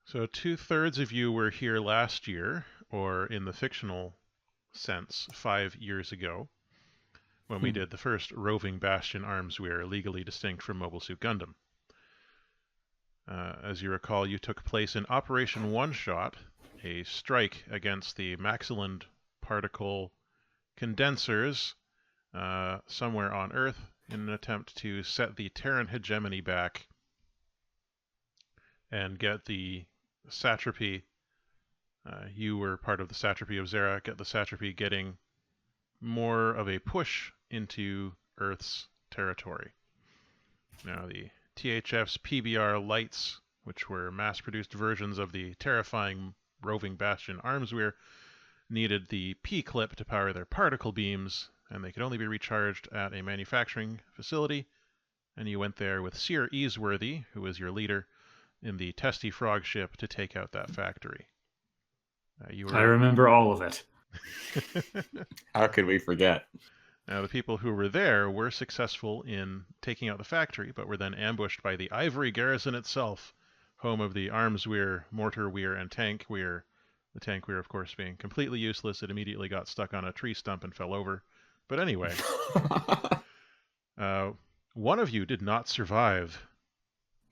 So 2/3 of you were here last year, or in the fictional sense, 5 years ago, when we did the first Roving Bastion Armsweir, legally distinct from Mobile Suit Gundam. As you recall, you took place in Operation One Shot, a strike against the Maxiland particle condensers somewhere on Earth in an attempt to set the Terran hegemony back and get the satrapy. You were part of the satrapy of Zera, get the satrapy getting more of a push into Earth's territory. Now, the THF's PBR lights, which were mass-produced versions of the terrifying Roving Bastion Armsweir, needed the P-clip to power their particle beams, and they could only be recharged at a manufacturing facility, and you went there with Seer Easeworthy, who was your leader, in the Testy Frog ship to take out that factory. I remember all of it. How could we forget? Now, the people who were there were successful in taking out the factory, but were then ambushed by the Ivory Garrison itself, home of the Armsweir, Mortar Weir, and Tank Weir. The Tank Weir, of course, being completely useless. It immediately got stuck on a tree stump and fell over. But anyway, one of you did not survive.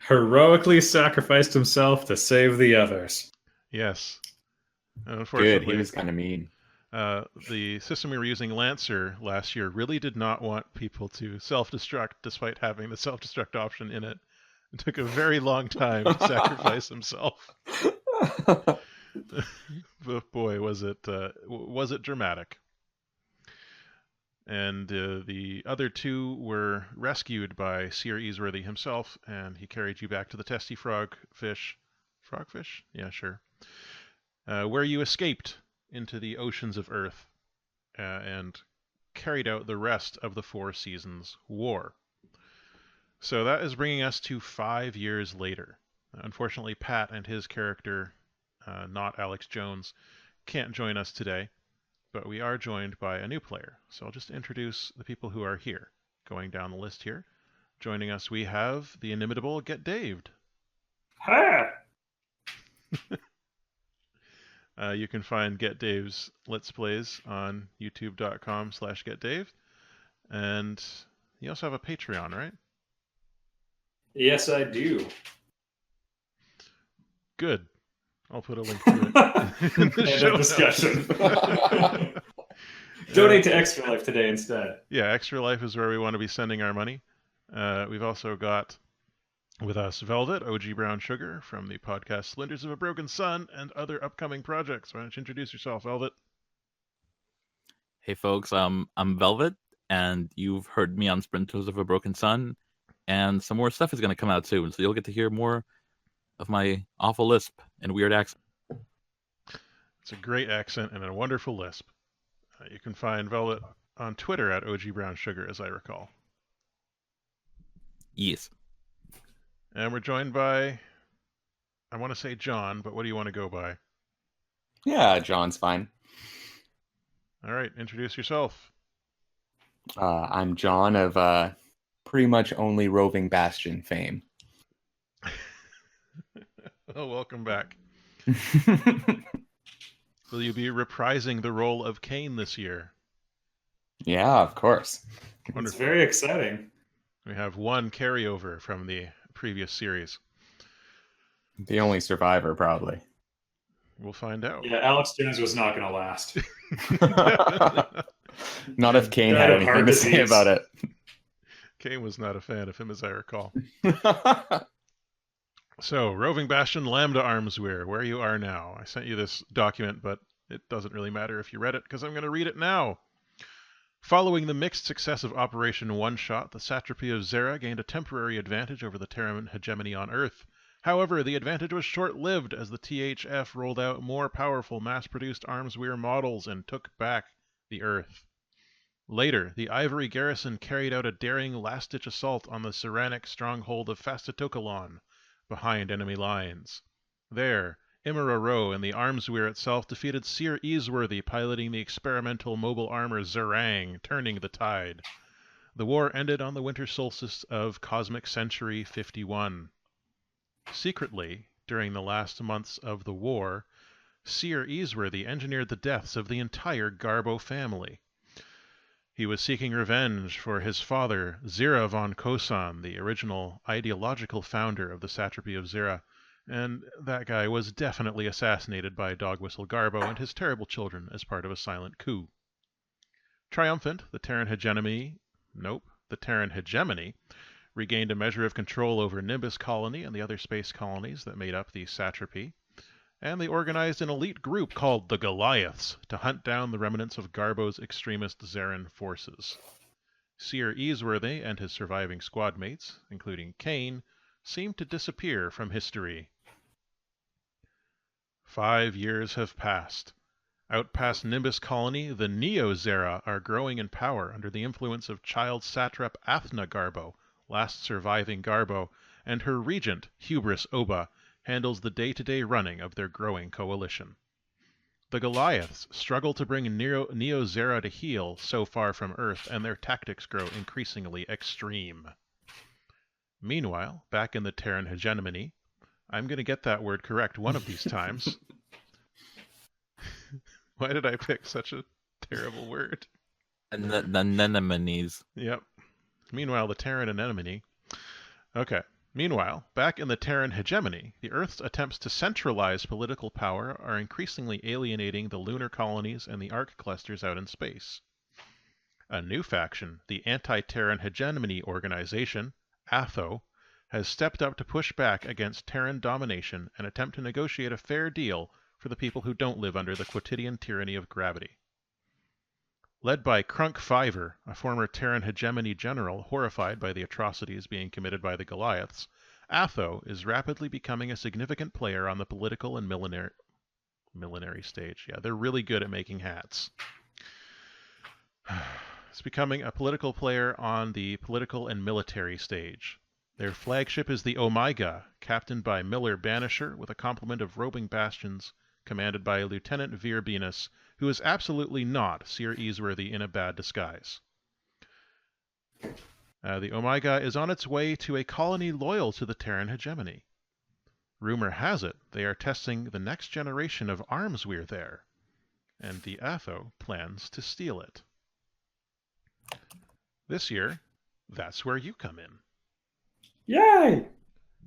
Heroically sacrificed himself to save the others. Yes. Unfortunately, Good, he was kind of mean. The system we were using, Lancer, last year really did not want people to self-destruct despite having the self-destruct option in it. It took a very long time to sacrifice himself. But boy, was it dramatic. And the other two were rescued by Seer Easeworthy himself, and he carried you back to the Testy Frogfish. Frogfish? Yeah, sure. Where you escaped into the oceans of Earth and carried out the rest of the Four Seasons War. So that is bringing us to 5 years later. Unfortunately, Pat and his character, not Alex Jones, can't join us today, but we are joined by a new player. So I'll just introduce the people who are here. Going down the list here. Joining us, we have the inimitable GetDaved. Ha! You can find GetDave's Let's Plays on youtube.com/GetDave. And you also have a Patreon, right? Yes, I do. Good. I'll put a link to it in the show discussion. Donate to Extra Life today instead. Yeah, Extra Life is where we want to be sending our money. We've also got with us Velvet, OGBrownSugar, from the podcast Splinters of a Broken Sun, and other upcoming projects. Why don't you introduce yourself, Velvet? Hey folks, I'm Velvet, and you've heard me on Splinters of a Broken Sun, and some more stuff is going to come out soon, so you'll get to hear more of my awful lisp and weird accent. It's a great accent and a wonderful lisp. You can find Velvet on Twitter at OGBrownSugar, as I recall. Yes. And we're joined by, I want to say John, but what do you want to go by? Yeah, John's fine. All right, introduce yourself. I'm John of pretty much only Roving Bastion fame. Oh, welcome back. Will you be reprising the role of Kane this year? Yeah, of course. Wonderful. It's very exciting. We have one carryover from the previous series. The only survivor, probably. We'll find out. Yeah, Alex Jones was not going to last. Not if Kane had anything to say about it. Kane was not a fan of him, as I recall. So, Roving Bastion, Lambda Armsweir, where you are now. I sent you this document, but it doesn't really matter if you read it, because I'm going to read it now. Following the mixed success of Operation One Shot, the satrapy of Zera gained a temporary advantage over the Terran hegemony on Earth. However, the advantage was short-lived as the THF rolled out more powerful mass-produced Armsweir models and took back the Earth. Later, the Ivory Garrison carried out a daring last-ditch assault on the Seranic stronghold of Fastatokalon, behind enemy lines. There, Imara Ro and the Armsweir itself defeated Seer Easeworthy piloting the experimental mobile armor Zerang, turning the tide. The war ended on the winter solstice of Cosmic Century 51. Secretly, during the last months of the war, Seer Easeworthy engineered the deaths of the entire Garbo family. He was seeking revenge for his father, Zira von Kosan, the original ideological founder of the satrapy of Zira, and that guy was definitely assassinated by Dogwhistle Garbo and his terrible children as part of a silent coup. Triumphant, the Terran hegemony regained a measure of control over Nimbus Colony and the other space colonies that made up the satrapy, and they organized an elite group called the Goliaths to hunt down the remnants of Garbo's extremist Zarin forces. Seer Easeworthy and his surviving squad mates, including Kane, seemed to disappear from history. 5 years have passed. Out past Nimbus Colony, the Neo-Zera are growing in power under the influence of child satrap Athna Garbo, last surviving Garbo, and her regent, Hubris Oba, handles the day-to-day running of their growing coalition. The Goliaths struggle to bring Neo-Zera to heel so far from Earth, and their tactics grow increasingly extreme. Meanwhile, back in the Terran hegemony, I'm going to get that word correct one of these times. Why did I pick such a terrible word? And the anemones. Yep. Meanwhile, the Terran anemone. Okay. Meanwhile, back in the Terran hegemony, the Earth's attempts to centralize political power are increasingly alienating the lunar colonies and the arc clusters out in space. A new faction, the Anti-Terran Hegemony Organization, ATHO, has stepped up to push back against Terran domination and attempt to negotiate a fair deal for the people who don't live under the quotidian tyranny of gravity. Led by Crunk Fiver, a former Terran hegemony general horrified by the atrocities being committed by the Goliaths, ATHO is rapidly becoming a significant player on the political and millenary stage. Yeah, they're really good at making hats. It's becoming a political player on the political and military stage. Their flagship is the Omega, captained by Miller Banisher, with a complement of roving bastions commanded by Lieutenant Veer Venus, who is absolutely not Seer Easeworthy in a bad disguise. The Omega is on its way to a colony loyal to the Terran hegemony. Rumor has it they are testing the next generation of Armsweir there, and the ATHO plans to steal it. This year, that's where you come in. Yay!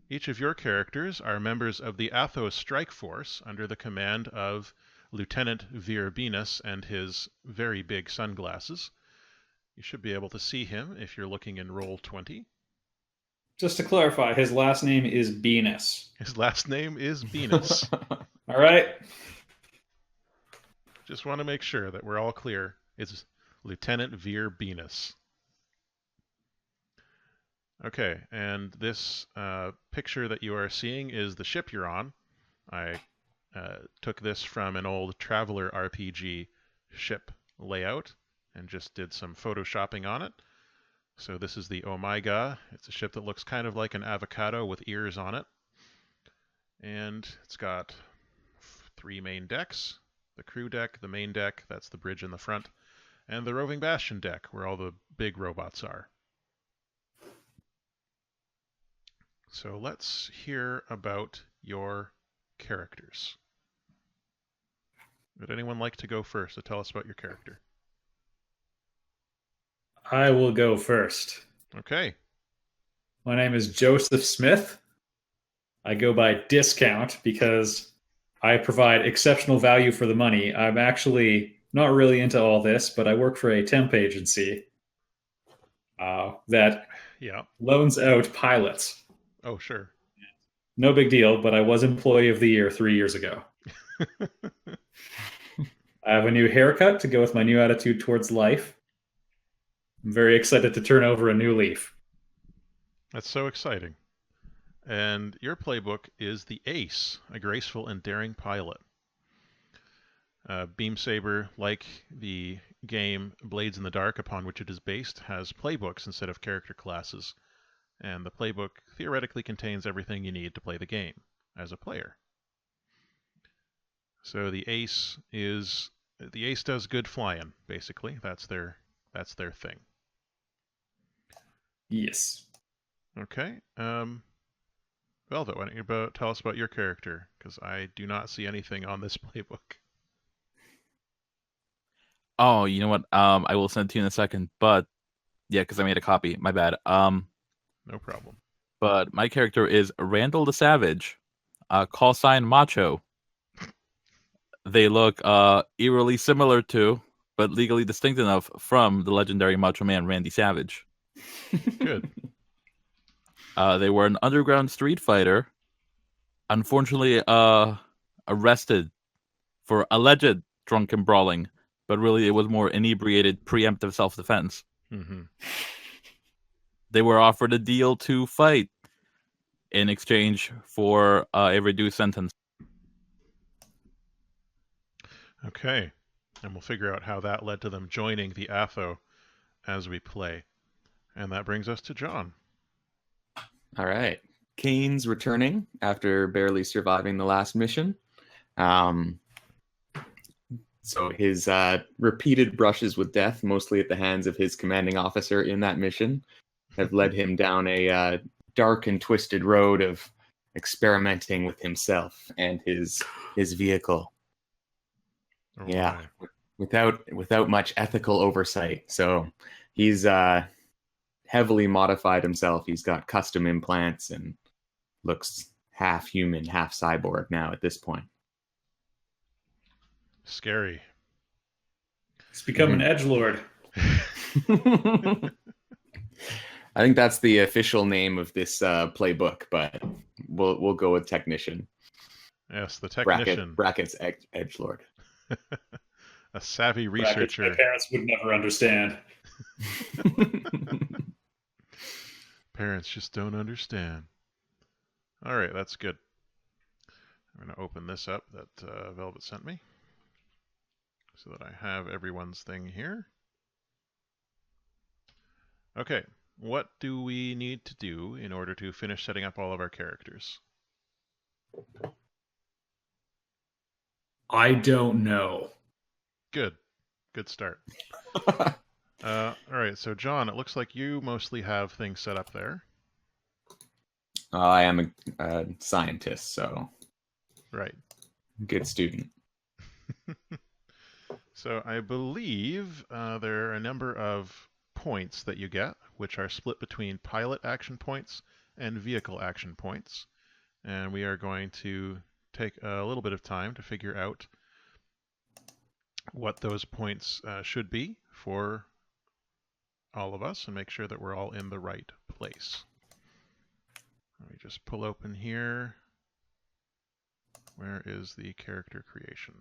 Each of your characters are members of the ATHO Strike Force under the command of Lieutenant Veer Venus and his very big sunglasses. You should be able to see him if you're looking in Roll20. Just to clarify, his last name is Venus. His last name is Venus. All right. Just want to make sure that we're all clear. It's Lieutenant Veer Venus. Okay, and this picture that you are seeing is the ship you're on. I took this from an old Traveler RPG ship layout and just did some photoshopping on it. So this is the Omega. It's a ship that looks kind of like an avocado with ears on it. And it's got 3 main decks. The crew deck, the main deck, that's the bridge in the front, and the Roving Bastion deck, where all the big robots are. So let's hear about your characters. Would anyone like to go first to tell us about your character? I will go first. Okay. My name is Joseph Smith. I go by Discount because I provide exceptional value for the money. I'm actually not really into all this, but I work for a temp agency that loans out pilots. Oh, sure. No big deal, but I was Employee of the Year 3 years ago. I have a new haircut to go with my new attitude towards life. I'm very excited to turn over a new leaf. That's so exciting. And your playbook is the Ace, a graceful and daring pilot. Beam Saber, like the game Blades in the Dark upon which it is based, has playbooks instead of character classes. And the playbook theoretically contains everything you need to play the game as a player. So the Ace does good flying, basically. That's their thing. Yes. Okay. Velvet, why don't you tell us about your character? Because I do not see anything on this playbook. Oh, you know what? I will send it to you in a second. But yeah, because I made a copy. My bad. No problem. But my character is Randall the Savage, call sign Macho. They look eerily similar to, but legally distinct enough from the legendary Macho Man Randy Savage. Good. They were an underground street fighter, unfortunately arrested for alleged drunken brawling, but really it was more inebriated preemptive self-defense. Mm-hmm. They were offered a deal to fight in exchange for a reduced sentence. Okay. And we'll figure out how that led to them joining the ATHO as we play. And that brings us to John. All right. Kane's returning after barely surviving the last mission. So his repeated brushes with death, mostly at the hands of his commanding officer in that mission, have led him down a dark and twisted road of experimenting with himself and his vehicle. Oh, Yeah, my. without much ethical oversight. So he's heavily modified himself. He's got custom implants and looks half human, half cyborg now at this point. Scary. He's become an edgelord. I think that's the official name of this playbook, but we'll go with technician. Yes, the technician. Brackets edgelord. A savvy Brackets researcher. my parents would never understand. Parents just don't understand. All right, that's good. I'm going to open this up that Velvet sent me so that I have everyone's thing here. Okay, what do we need to do in order to finish setting up all of our characters? I don't know. Good. Good start. All right, so John, it looks like you mostly have things set up there. I am a scientist, so Right. good student. So I believe there are a number of points that you get, which are split between pilot action points and vehicle action points. And we are going to take a little bit of time to figure out what those points should be for all of us and make sure that we're all in the right place. Let me just pull open here. Where is the character creation?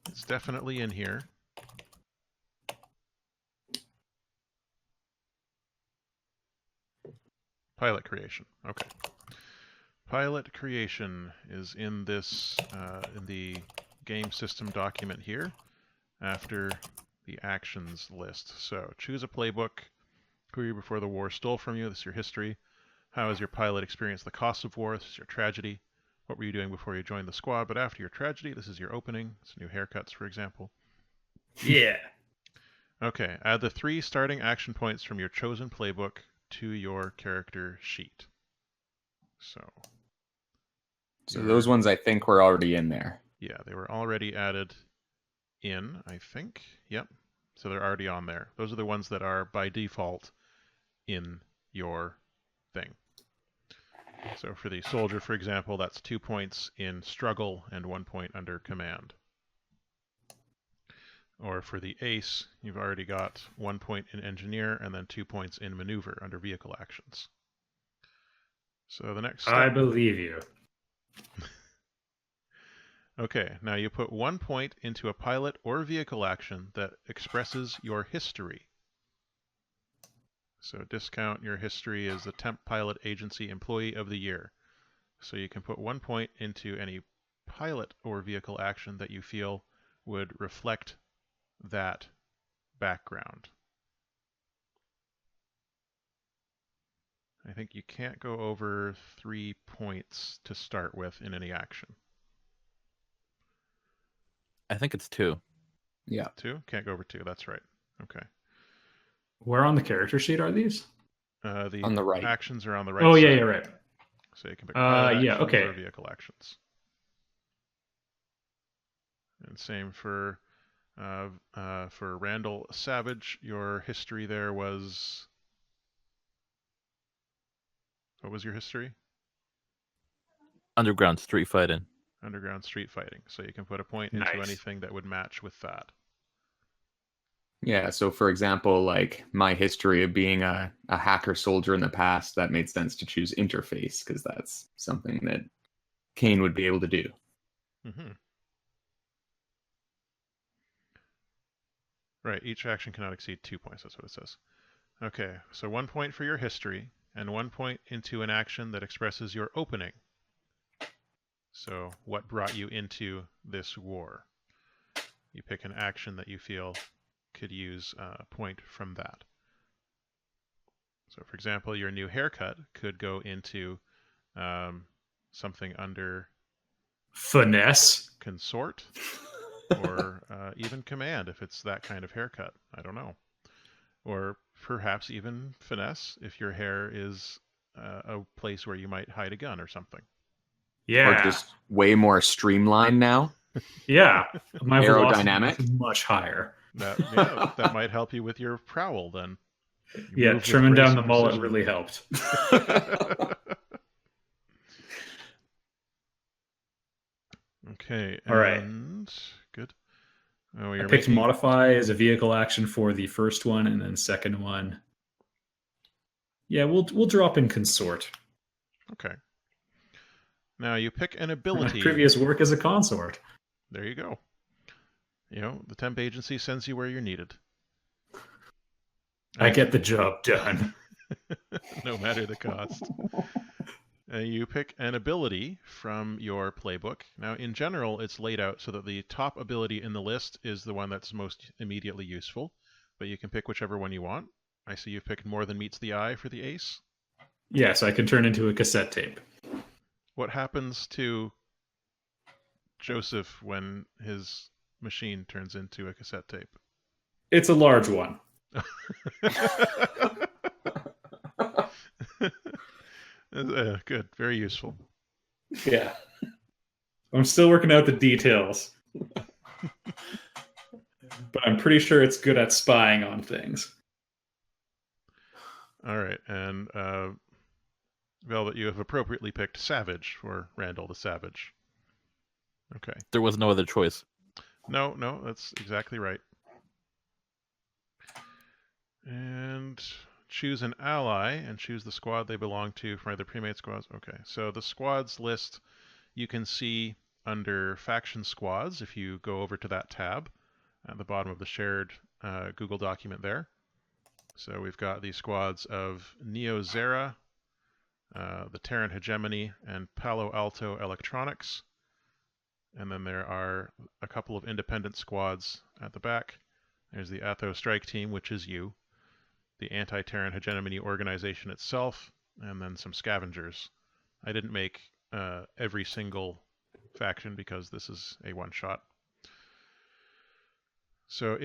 It's definitely in here. Pilot creation. Okay. Pilot creation is in this, in the game system document here after the actions list. So choose a playbook. Who were you before the war stole from you? This is your history. How has your pilot experienced the cost of war? This is your tragedy. What were you doing before you joined the squad? But after your tragedy, this is your opening. It's new haircuts, for example. Yeah. Okay, add the 3 starting action points from your chosen playbook to your character sheet. So those ones I think were already in there. Yeah, they were already added in, I think. Yep. So they're already on there. Those are the ones that are by default in your thing. So for the soldier, for example, that's 2 points in struggle and 1 point under command. Or for the ace, you've already got 1 point in engineer and then 2 points in maneuver under vehicle actions. So the next step... I believe you. Okay, now you put 1 point into a pilot or vehicle action that expresses your history. So discount your history as the temp pilot agency employee of the year. So you can put 1 point into any pilot or vehicle action that you feel would reflect that background. I think you can't go over 3 points to start with in any action. I think it's 2. Yeah. 2? Can't go over 2, that's right. Okay. Where on the character sheet are these? The On the right. actions are on the right Oh, side. yeah, right. So you can pick pilot yeah, actions okay. or vehicle actions. And same for Randall Savage. Your history there was... What was your history? Underground street fighting. Underground street fighting. So you can put a point into Nice. anything that would match with that. Yeah, so for example, like my history of being a hacker soldier in the past, that made sense to choose interface because that's something that Kane would be able to do. Mm-hmm. Right, each action cannot exceed 2 points, that's what it says. Okay, so 1 point for your history, and 1 point into an action that expresses your opening. So, what brought you into this war? You pick an action that you feel could use a point from that. So, for example, your new haircut could go into something under Finesse. consort, or even command if it's that kind of haircut. I don't know. Or perhaps even finesse if your hair is a place where you might hide a gun or something. Yeah. Or just way more streamlined now. Yeah. My velocity Aerodynamic. is much higher. That might help you with your prowl then. You move with trimming grace down the and mullet precision. really helped. Okay. All right. Good. I picked modify as a vehicle action for the first one, and then second one. Yeah, we'll drop in consort. Okay. Now you pick an ability. My previous work as a consort. There you go. You know, the temp agency sends you where you're needed. I get the job done. No matter the cost. You pick an ability from your playbook. Now, in general, it's laid out so that the top ability in the list is the one that's most immediately useful, but you can pick whichever one you want. I see you've picked More Than Meets the Eye for the ace. Yes, I can turn into a cassette tape. What happens to Joseph when his machine turns into a cassette tape? It's a large one. Good, very useful. Yeah. I'm still working out the details. But I'm pretty sure it's good at spying on things. All right, and Velvet, you have appropriately picked Savage for Randall the Savage. Okay. There was no other choice. No, that's exactly right. And choose an ally and choose the squad they belong to from either premade squads. Okay, so the squads list you can see under faction squads if you go over to that tab at the bottom of the shared Google document there. So we've got the squads of Neo Zera, the Terran Hegemony, and Palo Alto Electronics. And then there are a couple of independent squads at the back. There's the Atho Strike Team, which is you, the Anti-Terran Hegemony organization itself, and then some scavengers. I didn't make every single faction because this is a one-shot. So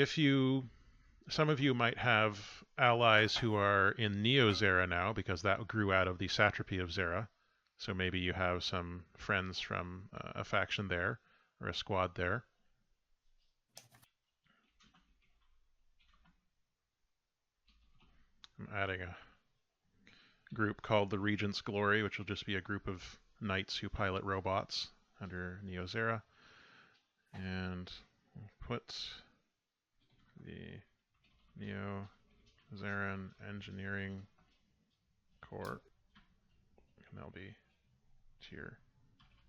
some of you might have allies who are in Neo Zera now because that grew out of the satrapy of Zera. So maybe you have some friends from a faction there or a squad there. I'm adding a group called the Regent's Glory, which will just be a group of knights who pilot robots under Neo Zera. And we'll put the Neo Zeran Engineering Corps, and they'll be tier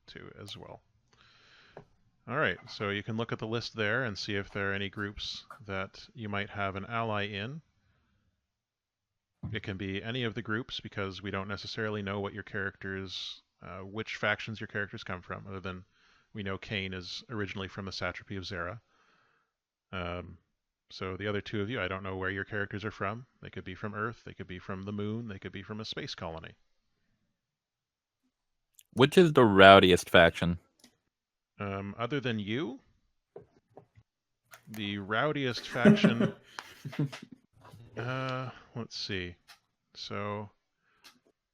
2 as well. All right, so you can look at the list there and see if there are any groups that you might have an ally in. It can be any of the groups because we don't necessarily know what your characters, which factions your characters come from, other than we know Kane is originally from the satrapy of Zera. So the other two of you, I don't know where your characters are from. They could be from Earth, they could be from the moon, they could be from a space colony. Which is the rowdiest faction? Other than you, the rowdiest faction... let's see. So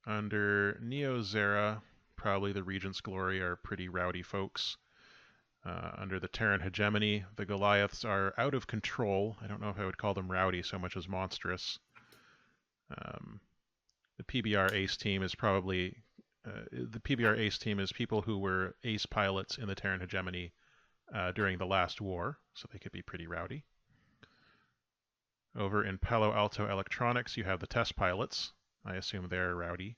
under Neo-Zera, probably the Regent's Glory are pretty rowdy folks. Under the Terran hegemony, the Goliaths are out of control. I don't know if I would call them rowdy so much as monstrous. The PBR Ace team is probably the PBR Ace team is people who were ace pilots in the Terran hegemony during the last war, so they could be pretty rowdy. Over in Palo Alto Electronics, you have the test pilots. I assume they're rowdy.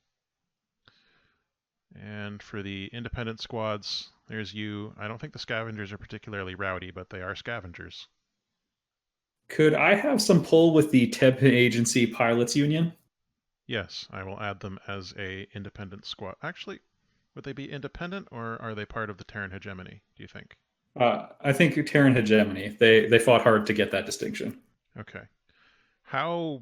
And for the independent squads, there's you. I don't think the scavengers are particularly rowdy, but they are scavengers. Could I have some pull with the Temp Agency Pilots Union? Yes, I will add them as a independent squad. Actually, would they be independent or are they part of the Terran hegemony, do you think? I think Terran hegemony. They fought hard to get that distinction. Okay. How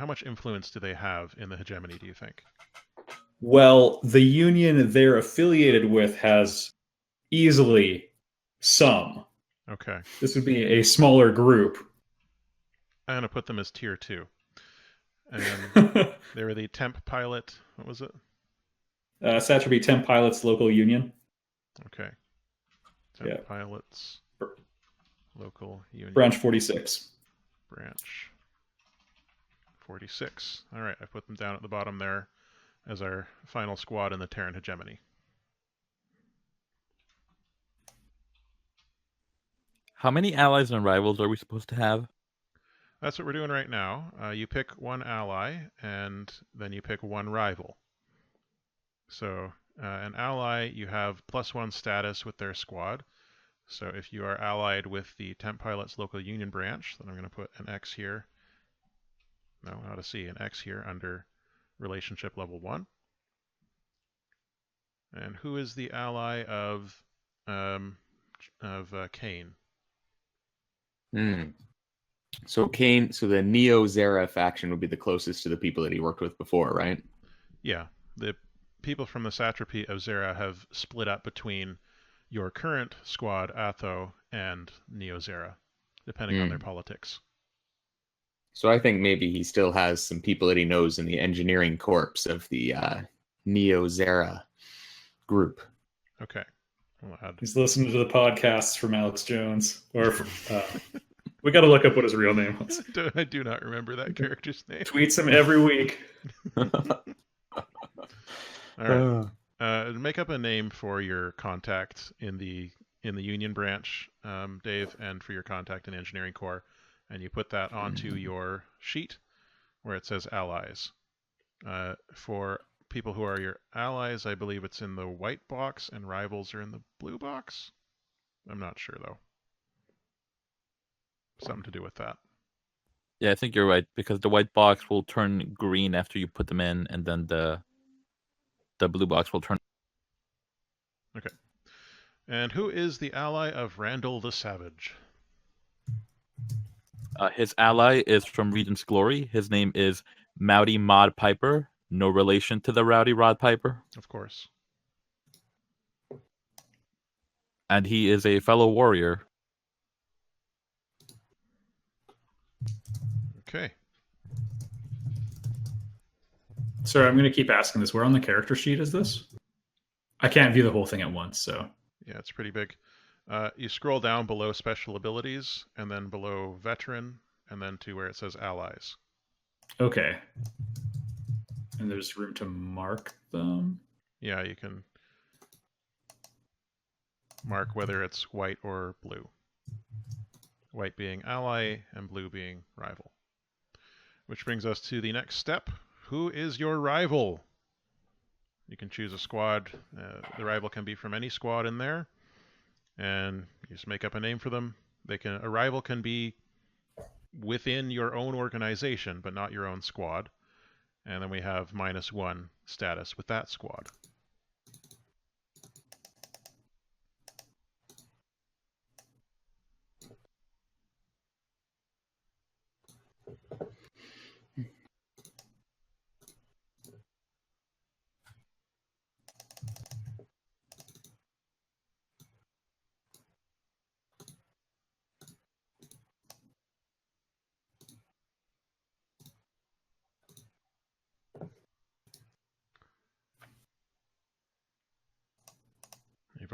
much influence do they have in the hegemony, do you think? Well, the union they're affiliated with has easily some. Okay. This would be a smaller group. I'm going to put them as tier 2. And they were the temp pilot. What was it? Satrapy Temp Pilots Local Union. Okay. Temp pilots. Local union. Branch 46. Branch 46. All right, I put them down at the bottom there as our final squad in the Terran hegemony. How many allies and rivals are we supposed to have? That's what we're doing right now. You pick one ally, and then you pick one rival. So an ally, you have +1 status with their squad. So if you are allied with the Temp Pilots Local Union Branch, then I'm going to put an X here. No, not a C, an X here under Relationship Level 1. And who is the ally of Kane? So Kane, so the Neo-Zera faction would be the closest to the people that he worked with before, right? Yeah, the people from the satrapy of Zera have split up between your current squad, Atho, and Neo-Zera, depending on their politics. So I think maybe he still has some people that he knows in the engineering corps of the Neo-Zera group. Okay. He's listening to the podcasts from Alex Jones. Or we got to look up what his real name was. I do not remember that character's name. Tweets him every week. All right. Make up a name for your contact in the Union branch, Dave, and for your contact in Engineering Corps, and you put that onto your sheet where it says allies. For people who are your allies, I believe it's in the white box, and rivals are in the blue box. I'm not sure though. Something to do with that. Yeah, I think you're right, because the white box will turn green after you put them in, and then the blue box will turn. Okay. And who is the ally of Randall the Savage? His ally is from Regent's Glory. His name is Mowdy Mod Piper. No relation to the Rowdy Rod Piper. Of course. And he is a fellow warrior. Okay. Sorry, I'm going to keep asking this. Where on the character sheet is this? I can't view the whole thing at once, so. Yeah, it's pretty big. You scroll down below Special Abilities, and then below Veteran, and then to where it says Allies. Okay. And there's room to mark them? Yeah, you can mark whether it's white or blue. White being ally, and blue being rival. Which brings us to the next step. Who is your rival? You can choose a squad. The rival can be from any squad in there. And you just make up a name for them. A rival can be within your own organization, but not your own squad. And then we have -1 status with that squad.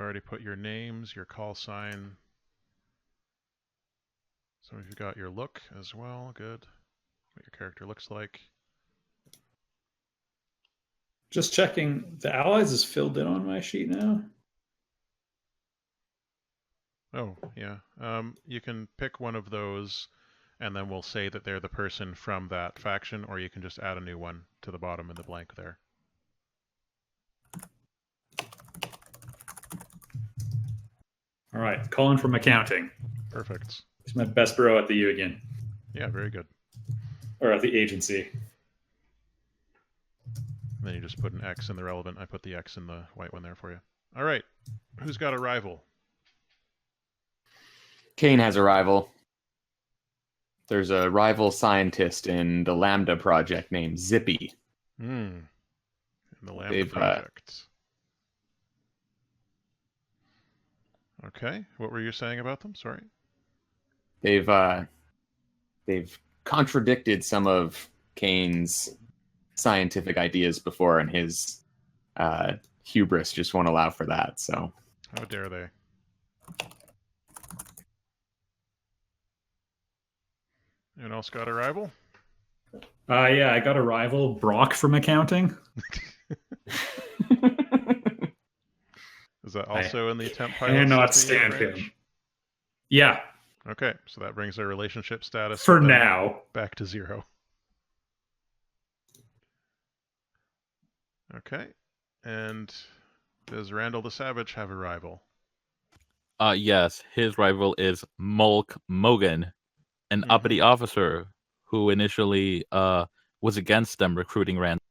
already put your names, your call sign. So you've got your look as well. Good. What your character looks like. Just checking. The allies is filled in on my sheet now. Oh, yeah. You can pick one of those, and then we'll say that they're the person from that faction, or you can just add a new one to the bottom in the blank there. All right, calling from accounting. Perfect. It's my best bro at the U again. Yeah, very good. Or at the agency. And then you just put an X in the relevant. I put the X in the white one there for you. All right. Who's got a rival? Kane has a rival. There's a rival scientist in the Lambda project named Zippy. In the Lambda project. Okay. What were you saying about them? Sorry. They've contradicted some of Kane's scientific ideas before, and his hubris just won't allow for that. So how dare they? Anyone else got a rival? Yeah, I got a rival, Brock from accounting. Is that also in the temp pilot? Cannot stand him. Yeah. Okay, so that brings our relationship status for now back to 0. Okay, and does Randall the Savage have a rival? Yes, his rival is Mulk Mogan, an uppity officer who initially was against them recruiting Randall.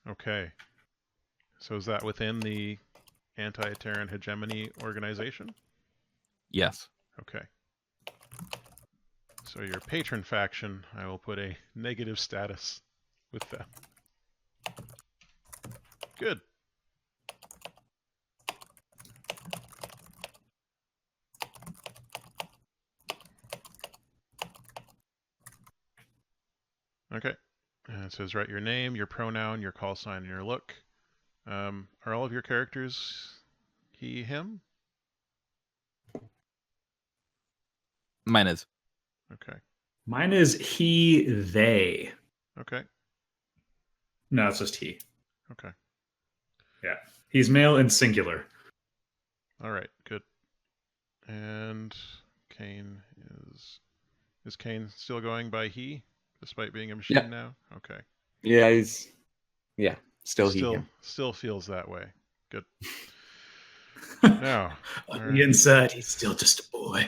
Okay, so is that within the anti-Terran hegemony organization? Yes. Okay. So your patron faction, I will put a negative status with them. Good. Okay. It says write your name, your pronoun, your call sign, and your look. Are all of your characters he, him? Mine is. Okay. Mine is he, they. Okay. No, it's just he. Okay. Yeah. He's male and singular. All right, good. And Kane is Kane still going by he, despite being a machine now? Okay. Yeah, still he, him. Still feels that way. Good. Now, on the inside, he's still just a boy.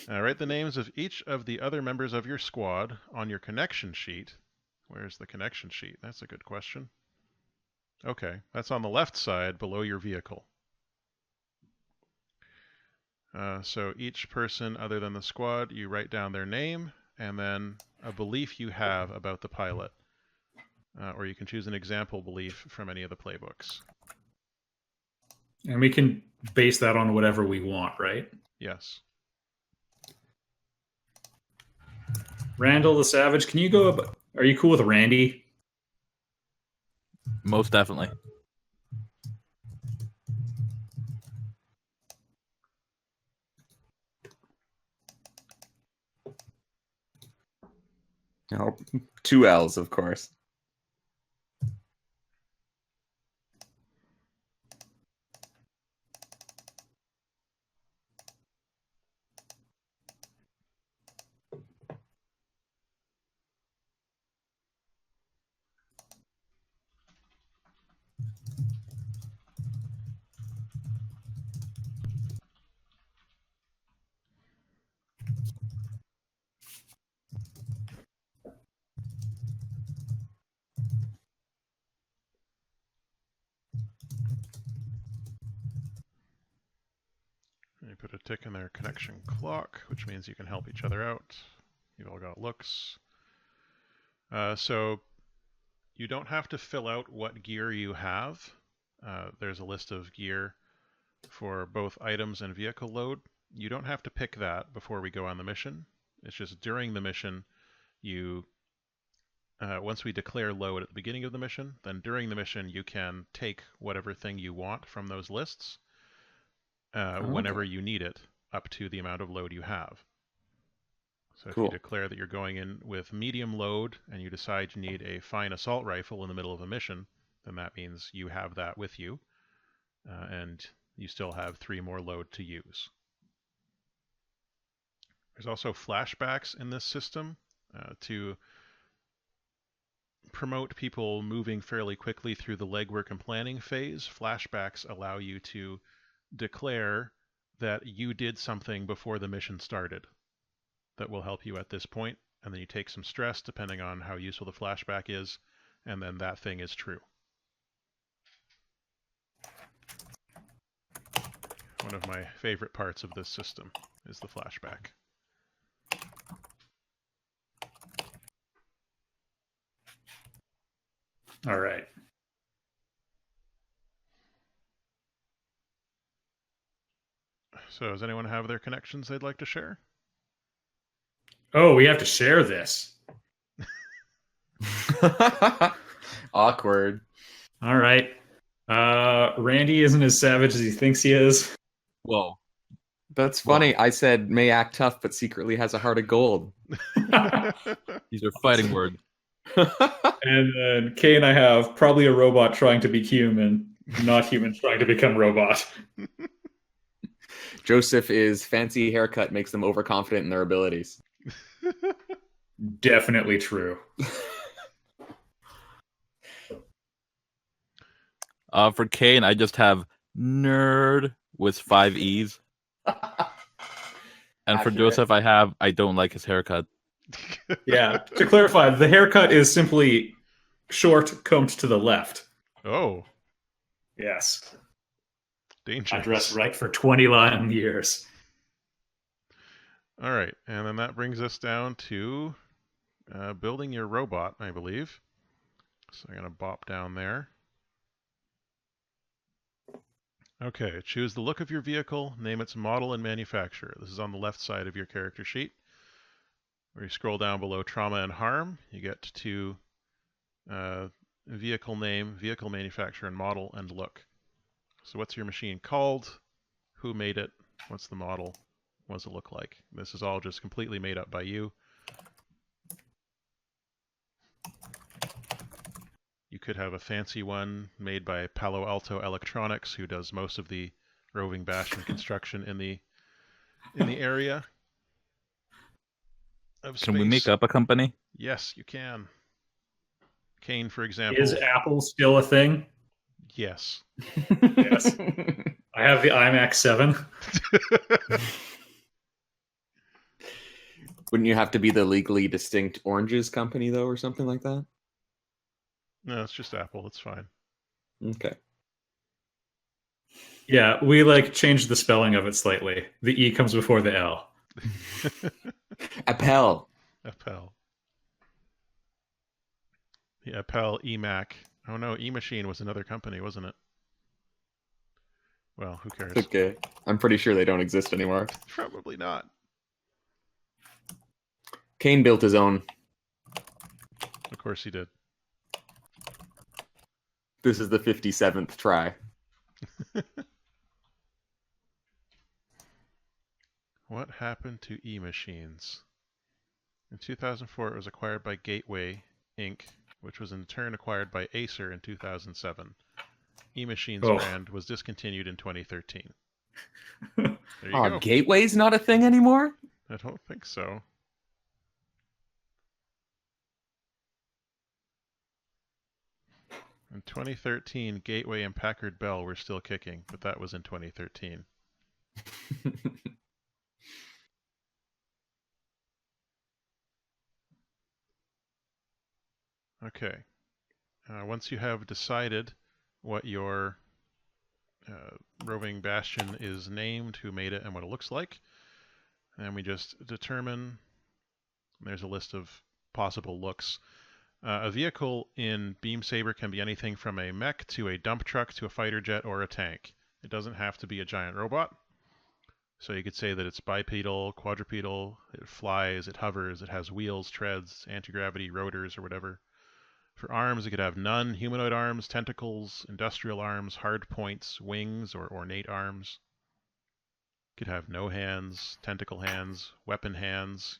Write the names of each of the other members of your squad on your connection sheet. Where's the connection sheet? That's a good question. Okay, that's on the left side below your vehicle. So each person other than the squad, you write down their name and then a belief you have about the pilot. Or you can choose an example belief from any of the playbooks. And we can base that on whatever we want, right? Yes. Randall the Savage, can you go up? Are you cool with Randy? Most definitely. Oh, 2 L's, of course. You put a tick in their connection clock, which means you can help each other out. You've all got looks. So you don't have to fill out what gear you have. There's a list of gear for both items and vehicle load. You don't have to pick that before we go on the mission. It's just during the mission you once we declare load at the beginning of the mission, then during the mission you can take whatever thing you want from those lists whenever you need it, up to the amount of load you have. So if you declare that you're going in with medium load and you decide you need a fine assault rifle in the middle of a mission, then that means you have that with you, and you still have 3 more load to use. There's also flashbacks in this system to promote people moving fairly quickly through the legwork and planning phase. Flashbacks allow you to declare that you did something before the mission started that will help you at this point, and then you take some stress depending on how useful the flashback is, and then that thing is true. One of my favorite parts of this system is the flashback. All right. So does anyone have their connections they'd like to share? Oh, we have to share this. Awkward. All right. Randy isn't as savage as he thinks he is. Whoa. That's funny. I said may act tough, but secretly has a heart of gold. These are fighting words. And then Kay and I have probably a robot trying to be human, not humans trying to become robot. Joseph is fancy haircut makes them overconfident in their abilities. Definitely true. For Kane, I just have nerd with 5 E's. And for Joseph, I don't like his haircut. Yeah, to clarify, the haircut is simply short, combed to the left. Oh. Yes. Dangerous. I dressed right for 20 long years. All right, and then that brings us down to building your robot, I believe. So I'm going to bop down there. Okay, choose the look of your vehicle, name its model and manufacturer. This is on the left side of your character sheet. Where you scroll down below trauma and harm, you get to vehicle name, vehicle manufacturer, and model and look. So what's your machine called? Who made it? What's the model? What does it look like? This is all just completely made up by you. You could have a fancy one made by Palo Alto Electronics, who does most of the roving Bastion construction in the area. Can we make up a company? Yes, you can. Kane, for example. Is Apple still a thing? Yes. Yes. I have the iMac 7. Wouldn't you have to be the legally distinct oranges company, though, or something like that? No, it's just Apple. It's fine. Okay. Yeah, we changed the spelling of it slightly. The E comes before the L. Appel. Appel. The Appel eMac. Oh no, eMachine was another company, wasn't it? Well, who cares? Okay. I'm pretty sure they don't exist anymore. Probably not. Kane built his own. Of course he did. This is the 57th try. What happened to eMachines? In 2004, it was acquired by Gateway Inc., which was in turn acquired by Acer in 2007. eMachines brand was discontinued in 2013. There you go. Gateway's not a thing anymore? I don't think so. In 2013, Gateway and Packard Bell were still kicking, but that was in 2013. Okay. Once you have decided what your roving Bastion is named, who made it, and what it looks like, and we just determine, there's a list of possible looks. A vehicle in Beam Saber can be anything from a mech to a dump truck to a fighter jet or a tank. It doesn't have to be a giant robot. So you could say that it's bipedal, quadrupedal, it flies, it hovers, it has wheels, treads, anti-gravity, rotors, or whatever. For arms, it could have none, humanoid arms, tentacles, industrial arms, hard points, wings, or ornate arms. It could have no hands, tentacle hands, weapon hands,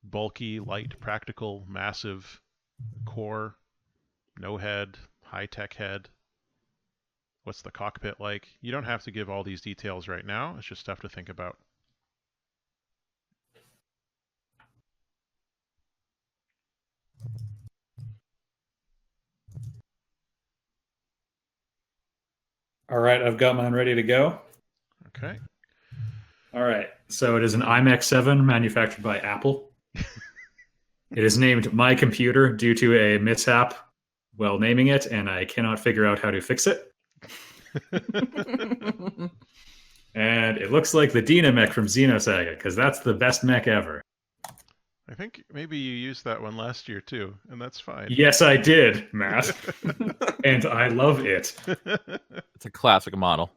bulky, light, practical, massive, core, no head, high-tech head. What's the cockpit like? You don't have to give all these details right now. It's just stuff to think about. All right, I've got mine ready to go. Okay. All right, so it is an iMech 7 manufactured by Apple. It is named My Computer due to a mishap while naming it, and I cannot figure out how to fix it. And it looks like the Dina mech from Xenosaga, because that's the best mech ever. I think maybe you used that one last year too, and that's fine. Yes, I did, Matt. And I love it. It's a classic model.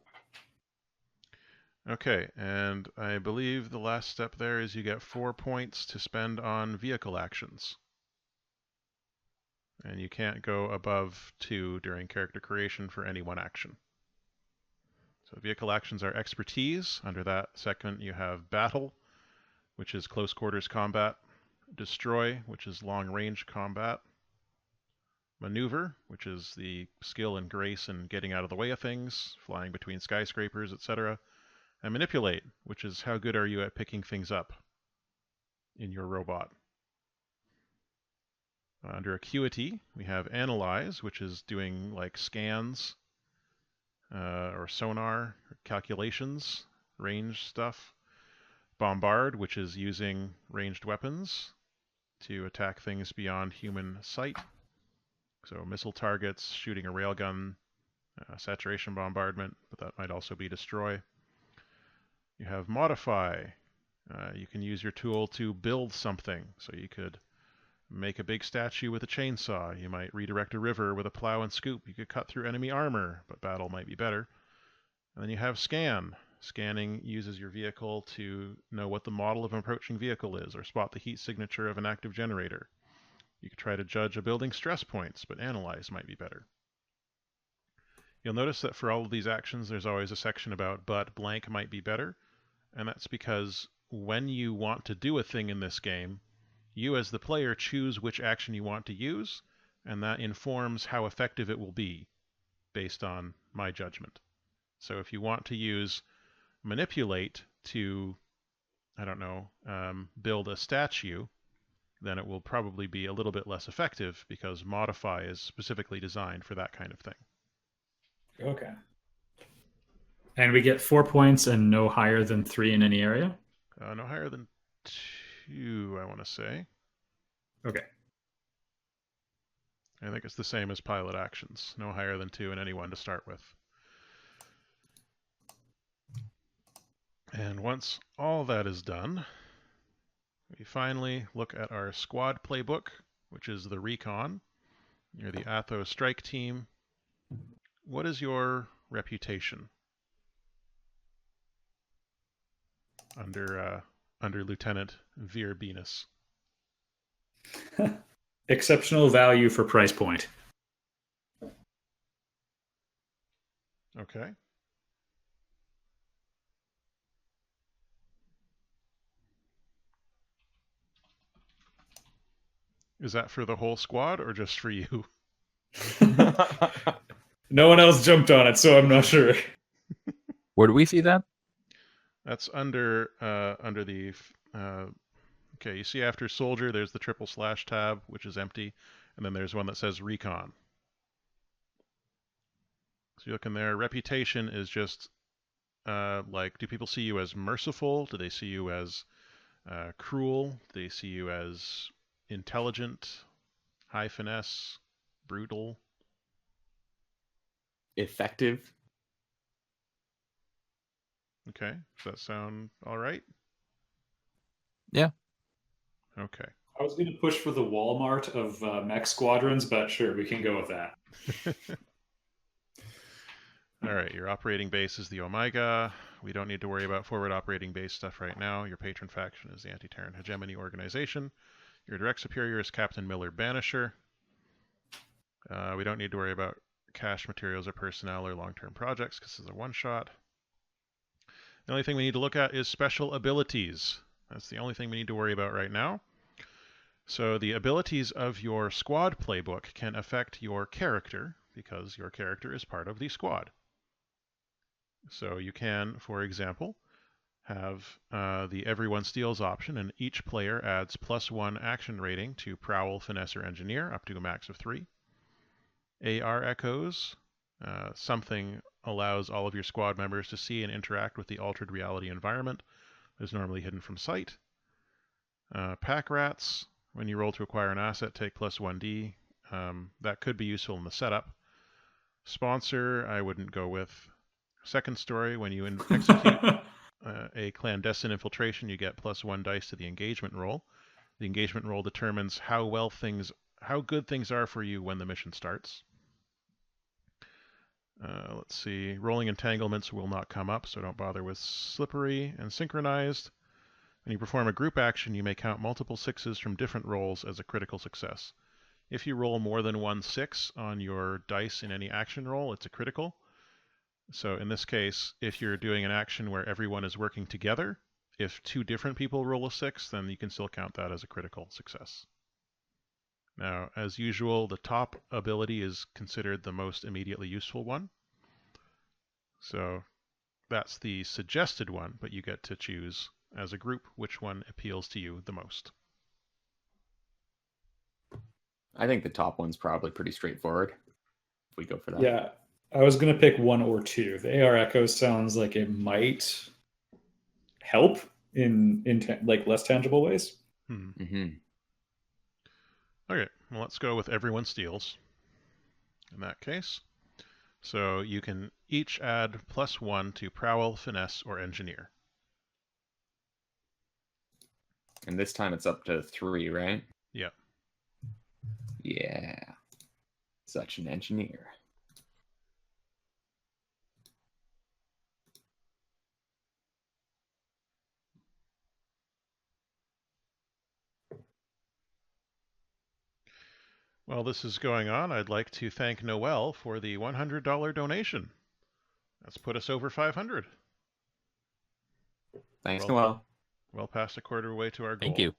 Okay, and I believe the last step there is you get 4 points to spend on vehicle actions. And you can't go above 2 during character creation for any one action. So vehicle actions are expertise. Under that segment you have battle, which is close quarters combat, destroy, which is long range combat, maneuver, which is the skill and grace in getting out of the way of things, flying between skyscrapers, etc., and manipulate, which is how good are you at picking things up in your robot. Under acuity, we have analyze, which is doing like scans or sonar, calculations, range stuff. Bombard, which is using ranged weapons to attack things beyond human sight. So missile targets, shooting a railgun, saturation bombardment, but that might also be destroy. You have modify. You can use your tool to build something. So you could make a big statue with a chainsaw. You might redirect a river with a plow and scoop. You could cut through enemy armor, but battle might be better. And then you have scan. Scanning uses your vehicle to know what the model of an approaching vehicle is, or spot the heat signature of an active generator. You could try to judge a building's stress points, but analyze might be better. You'll notice that for all of these actions, there's always a section about but blank might be better, and that's because when you want to do a thing in this game, you as the player choose which action you want to use, and that informs how effective it will be based on my judgment. So if you want to use manipulate to, build a statue, then it will probably be a little bit less effective because modify is specifically designed for that kind of thing. Okay. And we get 4 points and no higher than 3 in any area? No higher than 2, I want to say. Okay. I think it's the same as pilot actions. No higher than 2 in any one to start with. And once all that is done, we finally look at our squad playbook, which is the recon. You're the Athos strike team. What is your reputation under Lieutenant Veer Venus? Exceptional value for price point. Okay. Is that for the whole squad or just for you? No one else jumped on it, so I'm not sure. Where do we see that? That's under the okay, you see after soldier there's the / tab, which is empty, and then there's one that says recon. So you look in there. Reputation is just like, do people see you as merciful? Do they see you as cruel? Do they see you as intelligent, high finesse, brutal? Effective. Okay, does that sound all right? Yeah. Okay. I was going to push for the Walmart of mech squadrons, but sure, we can go with that. All right, your operating base is the Omega. We don't need to worry about forward operating base stuff right now. Your patron faction is the Anti-Terran Hegemony Organization. Your direct superior is Captain Miller Banisher. We don't need to worry about cash materials or personnel or long-term projects because this is a one-shot. The only thing we need to look at is special abilities. That's the only thing we need to worry about right now. So the abilities of your squad playbook can affect your character because your character is part of the squad. So you can, for example, have the Everyone Steals option, and each player adds +1 action rating to Prowl, Finesse, or Engineer, up to a max of 3. AR Echoes, something allows all of your squad members to see and interact with the altered reality environment that is normally hidden from sight. Pack Rats, when you roll to acquire an asset, take +1d. That could be useful in the setup. Sponsor, I wouldn't go with. Second Story, when you execute a clandestine infiltration, you get +1 dice to the engagement roll. The engagement roll determines how good things are for you when the mission starts. Let's see. Rolling entanglements will not come up, so don't bother with slippery and synchronized. When you perform a group action, you may count multiple 6s from different rolls as a critical success. If you roll more than 1 6 on your dice in any action roll, it's a critical. So in this case, if you're doing an action where everyone is working together, if 2 different people roll a 6, then you can still count that as a critical success. Now, as usual, the top ability is considered the most immediately useful one. So that's the suggested one, but you get to choose as a group which one appeals to you the most. I think the top one's probably pretty straightforward. If we go for that. Yeah, I was going to pick 1 or 2. The AR Echo sounds like it might help in like less tangible ways. Mm-hmm. Okay, well, let's go with Everyone Steals in that case. So you can each add +1 to Prowl, Finesse, or Engineer. And this time it's up to 3, right? Yeah. Yeah. Such an engineer. While this is going on, I'd like to thank Noel for the $100 donation. That's put us over 500. Thanks, Noel. Well past a quarter way to our goal. Thank you.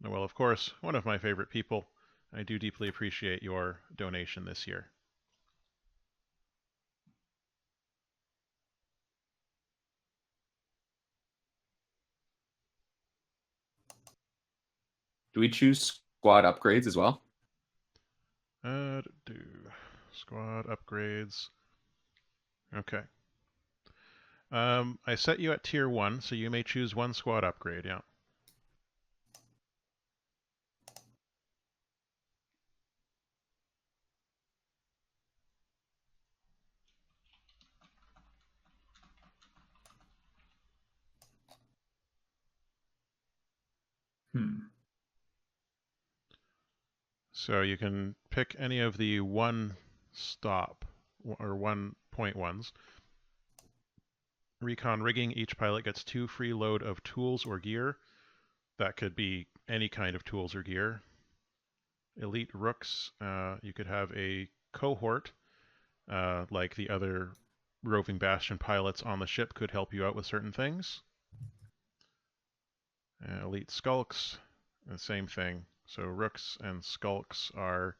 Noel, of course, one of my favorite people. I do deeply appreciate your donation this year. Do we choose squad upgrades as well? Squad upgrades. Okay. I set you at tier 1, so you may choose 1 squad upgrade, yeah. So you can pick any of the 1 stop or 1.1s. Recon rigging, each pilot gets 2 free load of tools or gear. That could be any kind of tools or gear. Elite rooks, you could have a cohort, like the other roving Bastion pilots on the ship could help you out with certain things. Elite skulks, the same thing. So rooks and skulks are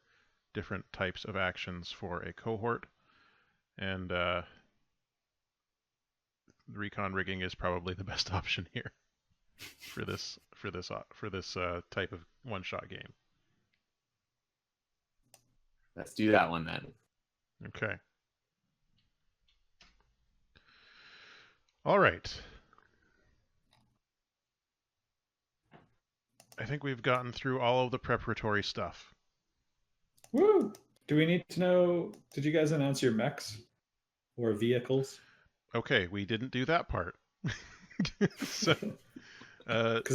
different types of actions for a cohort, and recon rigging is probably the best option here for this type of one-shot game. Let's do that one then. Okay. All right. I think we've gotten through all of the preparatory stuff. Woo! Do we need to know, did you guys announce your mechs or vehicles? Okay, we didn't do that part. Because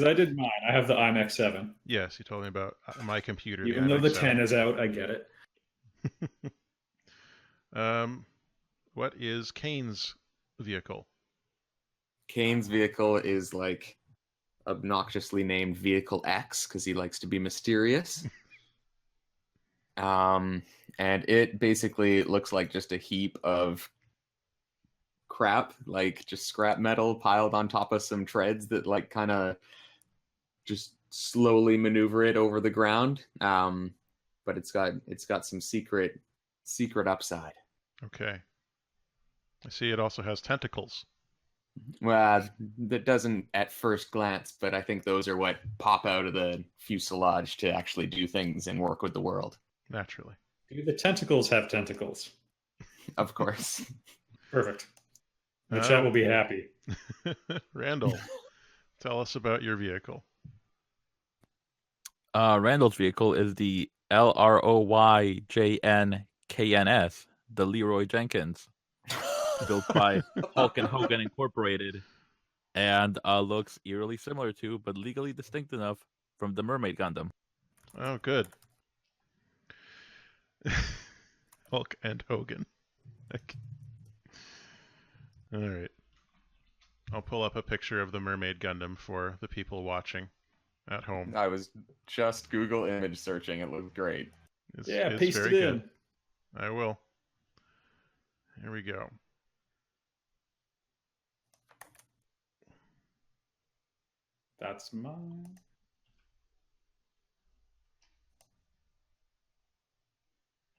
I did mine. I have the iMech 7. Yes, you told me about my computer. Even though the 10 is out, I get it. What is Kane's vehicle? Kane's vehicle is like obnoxiously named Vehicle X because he likes to be mysterious. And it basically looks like just a heap of crap, like just scrap metal piled on top of some treads that like kind of just slowly maneuver it over the ground. But it's got some secret upside. Okay. I see it also has tentacles. Well, that doesn't at first glance, but I think those are what pop out of the fuselage to actually do things and work with the world. Naturally. Do the tentacles have tentacles? Of course. Perfect. The chat will be happy. Randall, tell us about your vehicle. Randall's vehicle is the LROYJNKNS, the Leroy Jenkins, built by Hulk and Hogan Incorporated, and looks eerily similar to, but legally distinct enough from the Mermaid Gundam. Oh, good. Hulk and Hogan. All right. I'll pull up a picture of the Mermaid Gundam for the people watching at home. I was just Google image searching. It looked great. It's paste very it good. in. I will. Here we go. That's mine.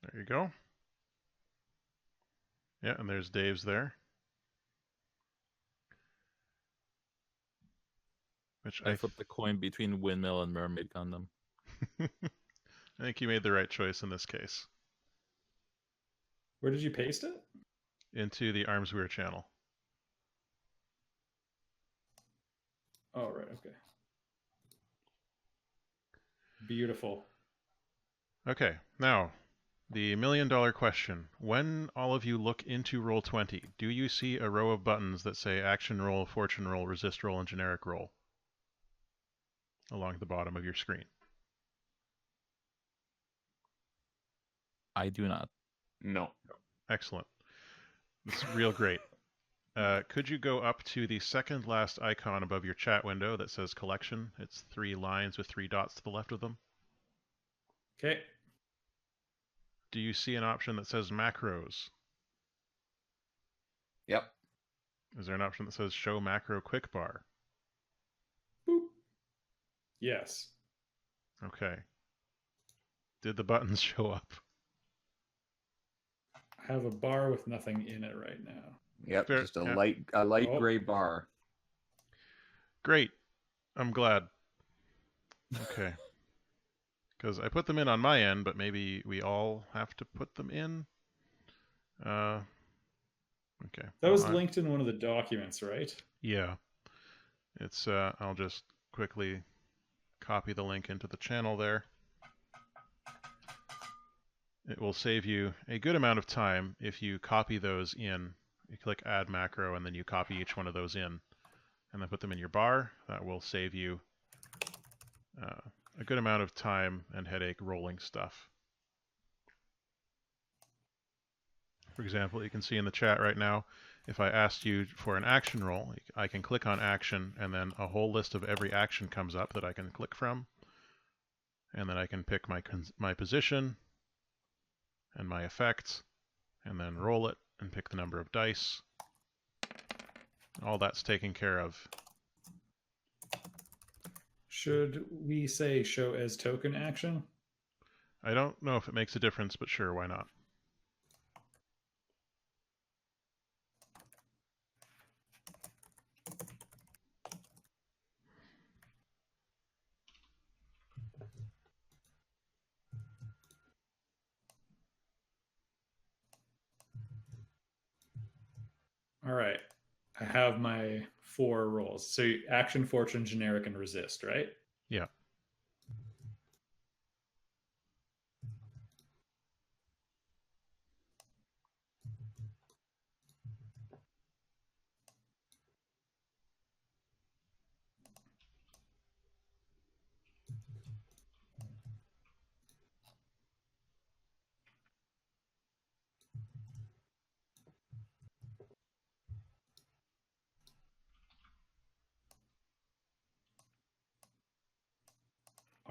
There you go. Yeah, and there's Dave's there. Which I flipped the coin between Windmill and Mermaid Gundam. I think you made the right choice in this case. Where did you paste it? Into the Armsweir channel. Oh, right, okay. Beautiful. Okay, now, the million-dollar question. When all of you look into Roll20, do you see a row of buttons that say Action Roll, Fortune Roll, Resist Roll, and Generic Roll along the bottom of your screen? I do not. No. Excellent. It's real great. Could you go up to the second last icon above your chat window that says Collection? It's 3 lines with 3 dots to the left of them. Okay. Do you see an option that says Macros? Yep. Is there an option that says Show Macro Quick Bar? Boop. Yes. Okay. Did the buttons show up? I have a bar with nothing in it right now. Yep. Fair, Just a yeah. light gray bar. Great. I'm glad. Okay. Because I put them in on my end, but maybe we all have to put them in. Okay. That was linked in one of the documents, right? Yeah. It's. I'll just quickly copy the link into the channel there. It will save you a good amount of time if you copy those in. You click Add Macro, and then you copy each one of those in, and then put them in your bar. That will save you a good amount of time and headache rolling stuff. For example, you can see in the chat right now, if I asked you for an action roll, I can click on action, and then a whole list of every action comes up that I can click from. And then I can pick my position and my effect, and then roll it and pick the number of dice. All that's taken care of. Should we say show as token action? I don't know if it makes a difference, but sure, why not? All right. I have my 4 rolls. So action, fortune, generic, and resist, right? Yeah.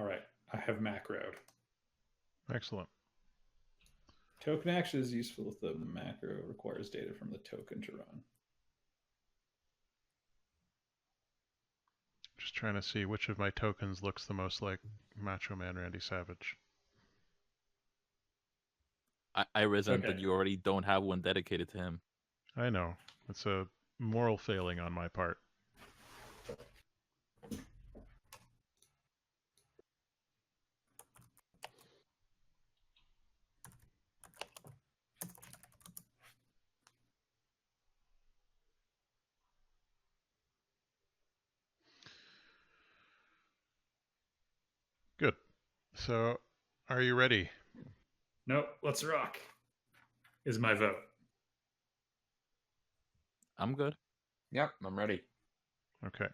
All right, I have macroed. Excellent. Token action is useful if the macro requires data from the token to run. Just trying to see which of my tokens looks the most like Macho Man Randy Savage. I resent that you already don't have one dedicated to him. I know. It's a moral failing on my part. Good. So, are you ready? Nope, let's rock. Is my vote. I'm good. Yep, I'm ready. Okay.